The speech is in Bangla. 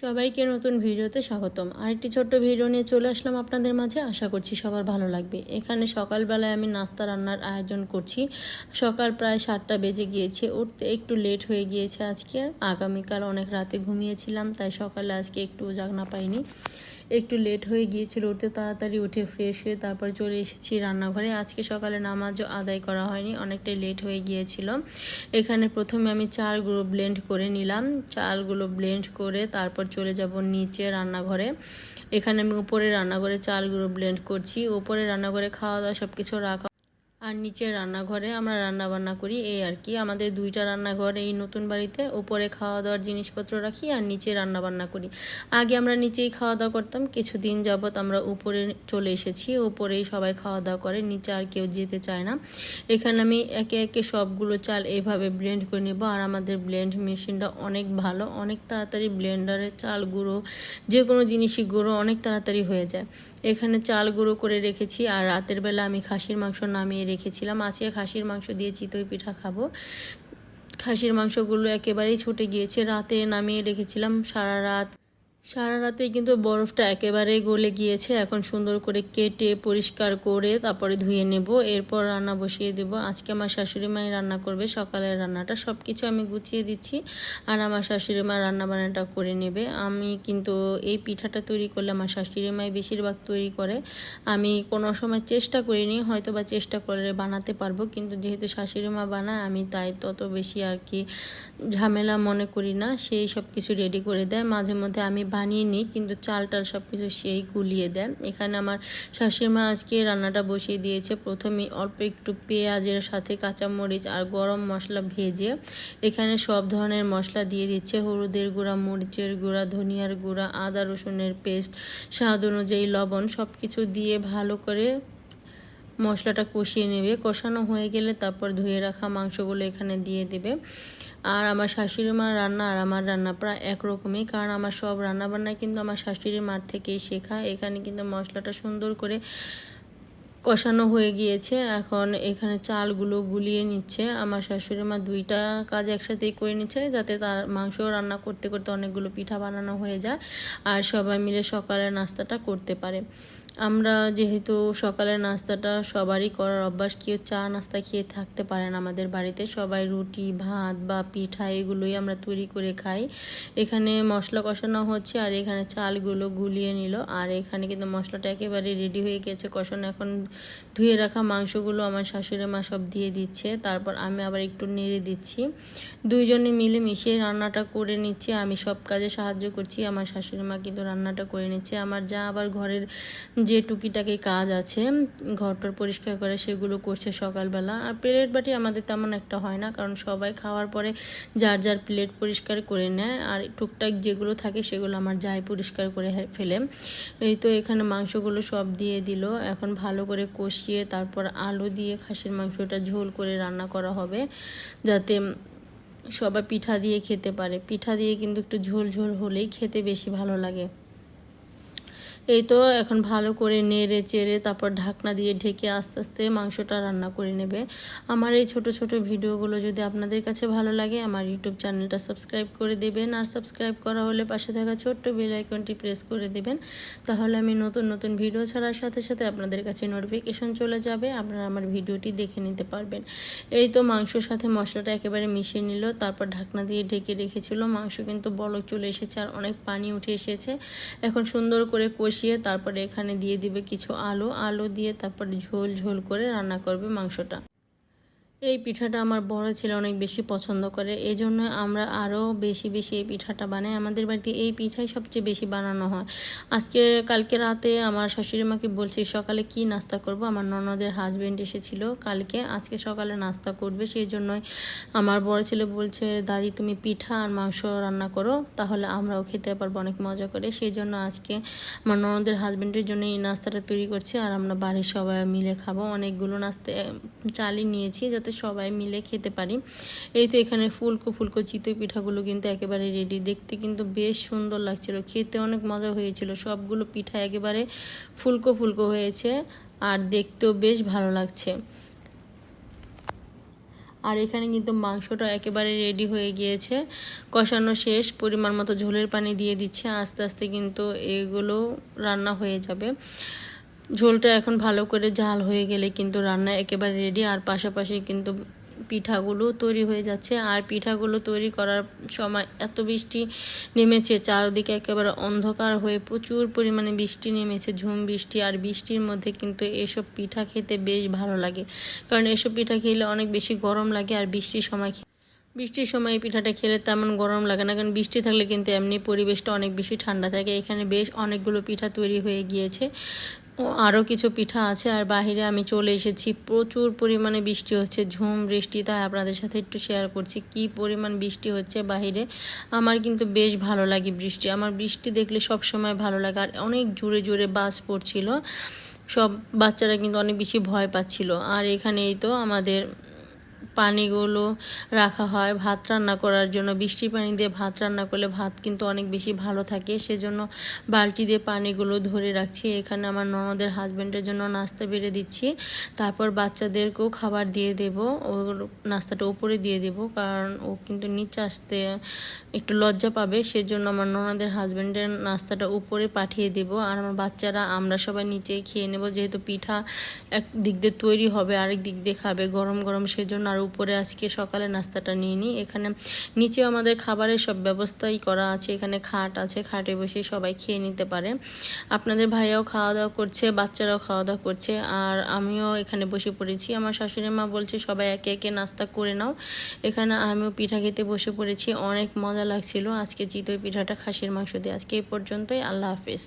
সবাইকে নতুন ভিডিওতে স্বাগতম। আরেকটি ছোট্ট ভিডিও নিয়ে চলে আসলাম আপনাদের মাঝে। আশা করছি সবার ভালো লাগবে। এখানে সকালবেলায় আমি নাস্তা রান্নার আয়োজন করছি। সকাল প্রায় 7টা বেজে গিয়েছে, উঠতে একটু লেট হয়ে গিয়েছে আজকে। আগামীকাল অনেক রাতে ঘুমিয়েছিলাম, তাই সকালে আজকে একটু জাগনা পাইনি, একটু লেট হয়ে গিয়েছিল উঠতে। তাড়াতাড়ি উঠে ফ্রেশ হয়ে তারপর চলে এসেছি রান্নাঘরে। আজকে সকালে নামাজও আদায় করা হয়নি, অনেকটাই লেট হয়ে গিয়েছিল। এখানে প্রথমে আমি চালগুলো ব্লেন্ড করে নিলাম। চালগুলো ব্লেন্ড করে তারপর চলে যাব নিচে রান্নাঘরে। এখানে আমি উপরে রান্নাঘরে চালগুলো ব্লেন্ড করছি। উপরে রান্নাঘরে খাওয়া দাওয়া সব কিছু রাখা, আর নিচের রান্নাঘরে আমরা রান্না বান্না করি, এই আর কি। আমাদের দুইটা রান্নাঘর এই নতুন বাড়িতে। উপরে খাওয়া দাওয়ার জিনিসপত্র রাখি আর নিচে রান্না বান্না করি। আগে আমরা নিচেই খাওয়া দাওয়া করতাম, কিছুদিন যাবৎ আমরা উপরে চলে এসেছি। উপরেই সবাই খাওয়া দাওয়া করে, নিচে আর কেউ যেতে চায় না। এখানে আমি একে একে সবগুলো চাল এইভাবে ব্লেন্ড করে নেব। আর আমাদের ব্লেন্ড মেশিনটা অনেক ভালো, অনেক তাড়াতাড়ি ব্লেন্ডারে চাল গুঁড়ো, যে কোনো জিনিসই গুঁড়ো অনেক তাড়াতাড়ি হয়ে যায়। এখানে চাল গুঁড়ো করে রেখেছি। আর রাতের বেলা আমি খাসির মাংস নামিয়ে রেখেছিলাম। আজকে খাসির মাংস দিয়ে চিতই পিঠা খাবো। খাসির মাংসগুলো একেবারেই ছুটে গিয়েছে, রাতে নামিয়ে রেখেছিলাম। সারা রাতে কিন্তু বরফটা একেবারেই গলে গিয়েছে। এখন সুন্দর করে কেটে পরিষ্কার করে তারপরে ধুয়ে নেব, এরপর রান্না বসিয়ে দেব। আজকে আমার শাশুড়ি মাই রান্না করবে সকালের রান্নাটা। সব কিছু আমি গুছিয়ে দিচ্ছি, আর আমার শাশুড়ি মা রান্না বান্নাটা করে নেবে। আমি কিন্তু এই পিঠাটা তৈরি করলে আমার শাশুড়ি মাই বেশিরভাগ তৈরি করে। আমি কোনো সময় চেষ্টা করিনি, হয়তো বা চেষ্টা করলে বানাতে পারবো, কিন্তু যেহেতু শাশুড়ি মা বানায় আমি তাই তত বেশি আর কি ঝামেলা মনে করি না। সেই সব কিছু রেডি করে দেয়, মাঝে মধ্যে আমি বানিয়ে নিই, কিন্তু চাল টাল সব কিছু সেই গুলিয়ে দেয়। এখানে আমার শাশুড়ি মা আজকে রান্নাটা বসিয়ে দিয়েছে। প্রথমে অল্প একটু পেঁয়াজের সাথে কাঁচামরিচ আর গরম মশলা ভেজে এখানে সব ধরনের মশলা দিয়ে দিচ্ছে। হলুদের গুঁড়া, মরিচের গুঁড়া, ধনিয়ার গুঁড়া, আদা রসুনের পেস্ট, স্বাদ অনুযায়ী লবণ, সব কিছু দিয়ে ভালো করে মশলাটা কষিয়ে নেবে। কষানো হয়ে গেলে তারপর ধুয়ে রাখা মাংসগুলো এখানে দিয়ে দেবে। আর আমার শাশুড়ি মার রান্না আর আমার রান্না প্রায় একরকমই, কারণ আমার সব রান্নাবান্না কিন্তু আমার শাশুড়ি মার থেকেই শেখা। এখানে কিন্তু মশলাটা সুন্দর করে কষানো হয়ে গিয়েছে। এখন এখানে চালগুলো গুলিয়ে নিচ্ছে। আমার শাশুড়ি মা দুইটা কাজ একসাথেই করে নিচ্ছে, যাতে তার মাংস রান্না করতে করতে অনেকগুলো পিঠা বানানো হয়ে যায় আর সবাই মিলে সকালের নাস্তাটা করতে পারে। আমরা যেহেতু সকালের নাস্তাটা সবারই করার অভ্যাস, কেউ চা নাস্তা খেয়ে থাকতে পারে না আমাদের বাড়িতে। সবাই রুটি, ভাত বা পিঠা এগুলোই আমরা তৈরি করে খাই। এখানে মশলা কষানো হচ্ছে আর এখানে চালগুলো গুলিয়ে নিল। আর এখানে কিন্তু মশলাটা একেবারে রেডি হয়ে গেছে কষানো। এখন ধুয়ে রাখা মাংসগুলো আমার শাশুড়ি মা সব দিয়ে দিচ্ছে, তারপর আমি আবার একটু নেড়ে দিচ্ছি। দুইজনে মিলে মিশিয়ে রান্নাটা করে নিচ্ছে। আমি সব কাজে সাহায্য করছি, আমার শাশুড়ি মা কিন্তু রান্নাটা করে নিচ্ছে। আমার যা আবার ঘরের যে টুকিটাকি কাজ আছে, ঘরটার পরিষ্কার করে, সেগুলো করছে সকালবেলা। আর প্লেট বাটি আমাদের তেমন একটা হয় না, কারণ সবাই খাওয়ার পরে যার যার প্লেট পরিষ্কার করে নেয়। আর টুকটাক যেগুলো থাকে সেগুলো আমার যাই পরিষ্কার করে ফেলে। এই তো এখানে মাংসগুলো সব দিয়ে দিল। এখন ভালো করে কষিয়ে তারপর আলু দিয়ে খাসির মাংসটা ঝোল করে রান্না করা হবে, যাতে সবাই পিঠা দিয়ে খেতে পারে। পিঠা দিয়ে কিন্তু একটু ঝোল ঝোল হলেই খেতে বেশি ভালো লাগে। এই তো এখন ভালো করে নেড়ে চেড়ে তারপর ঢাকনা দিয়ে ঢেকে আস্তে আস্তে মাংসটা রান্না করে নেবে। আমার এই ছোট ছোট ভিডিওগুলো যদি আপনাদের কাছে ভালো লাগে, আমার ইউটিউব চ্যানেলটা সাবস্ক্রাইব করে দেবেন। আর সাবস্ক্রাইব করা হলে পাশে থাকা ছোট্ট বেল আইকনটি প্রেস করে দেবেন, তাহলে আমি নতুন নতুন ভিডিও ছাড়ার সাথে সাথে আপনাদের কাছে নোটিফিকেশন চলে যাবে, আপনারা আমার ভিডিওটি দেখে নিতে পারবেন। এই তো মাংসর সাথে মশলাটা একেবারে মিশিয়ে নিল, তারপর ঢাকনা দিয়ে ঢেকে রেখেছিল। মাংস কিন্তু বলক চলে এসেছে আর অনেক পানি উঠে এসেছে। এখন সুন্দর করে কষিয়ে তারপরে এখানে দিয়ে দিবে কিছু আলু দিয়ে তারপরে ঝোল ঝোল করে রান্না করবে মাংসটা। এই পিঠাটা আমার বড় ছেলে অনেক বেশি পছন্দ করে, এই জন্য আমরা আরও বেশি বেশি এই পিঠাটা বানাই। আমাদের বাড়িতে এই পিঠাই সবচেয়ে বেশি বানানো হয়। কালকে রাতে আমার শাশুড়ি মাকে বলছি সকালে কি নাস্তা করব। আমার ননদের হাজব্যান্ড এসেছিল কালকে, আজকে সকালে নাস্তা করবে, সেই জন্যই আমার বড় ছেলে বলছে দাদি তুমি পিঠা আর মাংস রান্না করো, তাহলে আমরাও খেতে পারবো অনেক মজা করে। সেই জন্য আজকে আমার ননদের হাজব্যান্ডের জন্য এই নাস্তাটা তৈরি করছি, আর আমরা বাড়ির সবাই মিলে খাবো। অনেকগুলো নাস্তা চালিয়ে নিয়েছি যাতে সবাই মিলে খেতে পারি। এই তো এখানে ফুলকো ফুলকো চিতই পিঠাগুলো কিন্তু একেবারে রেডি। দেখতে কিন্তু বেশ সুন্দর লাগছিল, খেতে অনেক মজা হয়েছিল। সবগুলো পিঠা একেবারে ফুলকো ফুলকো হয়েছে আর দেখতেও বেশ ভালো লাগছে। আর এখানে কিন্তু মাংসটা একেবারে রেডি হয়ে গিয়েছে, কষানো শেষ, পরিমাণ মতো ঝোলের পানি দিয়ে দিচ্ছে। আস্তে আস্তে কিন্তু এগুলো রান্না হয়ে যাবে। ঝোলটা এখন ভালো করে ঝাল হয়ে গেলে কিন্তু রান্না একেবারে রেডি। আর পাশাপাশি কিন্তু পিঠাগুলো তৈরি হয়ে যাচ্ছে। আর পিঠাগুলো তৈরি করার সময় এত বৃষ্টি নেমেছে, চারদিকে একেবারে অন্ধকার হয়ে প্রচুর পরিমাণে বৃষ্টি নেমেছে, ঝুম বৃষ্টি। আর বৃষ্টির মধ্যে কিন্তু এসব পিঠা খেতে বেশ ভালো লাগে, কারণ এসব পিঠা খেলে অনেক বেশি গরম লাগে। আর বৃষ্টির সময় এই পিঠাটা খেলে তেমন গরম লাগে না, কারণ বৃষ্টি থাকলে কিন্তু এমনি পরিবেশটা অনেক বেশি ঠান্ডা থাকে। এখানে বেশ অনেকগুলো পিঠা তৈরি হয়ে গিয়েছে, আরও কিছু পিঠা আছে। আর বাহিরে আমি চলে এসেছি, প্রচুর পরিমাণে বৃষ্টি হচ্ছে, ঝুম বৃষ্টি। তাই আপনাদের সাথে একটু শেয়ার করছি কি পরিমাণ বৃষ্টি হচ্ছে বাহিরে। আমার কিন্তু বেশ ভালো লাগে বৃষ্টি, আমার বৃষ্টি দেখলে সব সময় ভালো লাগে। আর অনেক জোরে জোরে বাজ পড়ছিল, সব বাচ্চারা কিন্তু অনেক বেশি ভয় পাচ্ছিল। আর এখানে এই তো আমাদের পানিগুলো রাখা হয় ভাত রান্না করার জন্য। বৃষ্টির পানি দিয়ে ভাত রান্না করলে ভাত কিন্তু অনেক বেশি ভালো থাকে, সেজন্য বালতি দিয়ে পানিগুলো ধরে রাখছি। এখানে আমার ননদের হাজব্যান্ডের জন্য নাস্তা বেড়ে দিচ্ছি, তারপর বাচ্চাদেরকেও খাবার দিয়ে দেব। ও নাস্তাটা উপরে দিয়ে দেব, কারণ ও কিন্তু নিচে আসতে একটু লজ্জা পাবে, সেজন্য আমার ননদের হাজব্যান্ডের নাস্তাটা উপরে পাঠিয়ে দেব। আর আমার বাচ্চারা আমরা সবাই নিচেই খেয়ে নেব, যেহেতু পিঠা এক দিক দিয়ে তৈরি হবে, আরেক দিক দিয়ে খাবে গরম গরম, সেজন্য। আর উপরে আজকে সকালে নাস্তাটা নিয়ে নিই। এখানে নিচে আমাদের খাবারের সব ব্যবস্থাই করা আছে, এখানে খাট আছে, খাটে বসে সবাই খেয়ে নিতে পারে। আপনাদের ভাইয়াও খাওয়া দাওয়া করছে, বাচ্চারাও খাওয়া দাওয়া করছে, আর আমিও এখানে বসে পড়েছি। আমার শাশুড়ি মা বলছে সবাই একে একে নাস্তা করে নাও। এখানে আমিও পিঠা খেতে বসে পড়েছি, অনেক মজা লাগছিল আজকে চিতই পিঠাটা খাসির মাংস দিয়ে। আজকে এই পর্যন্তই, আল্লাহ হাফেজ।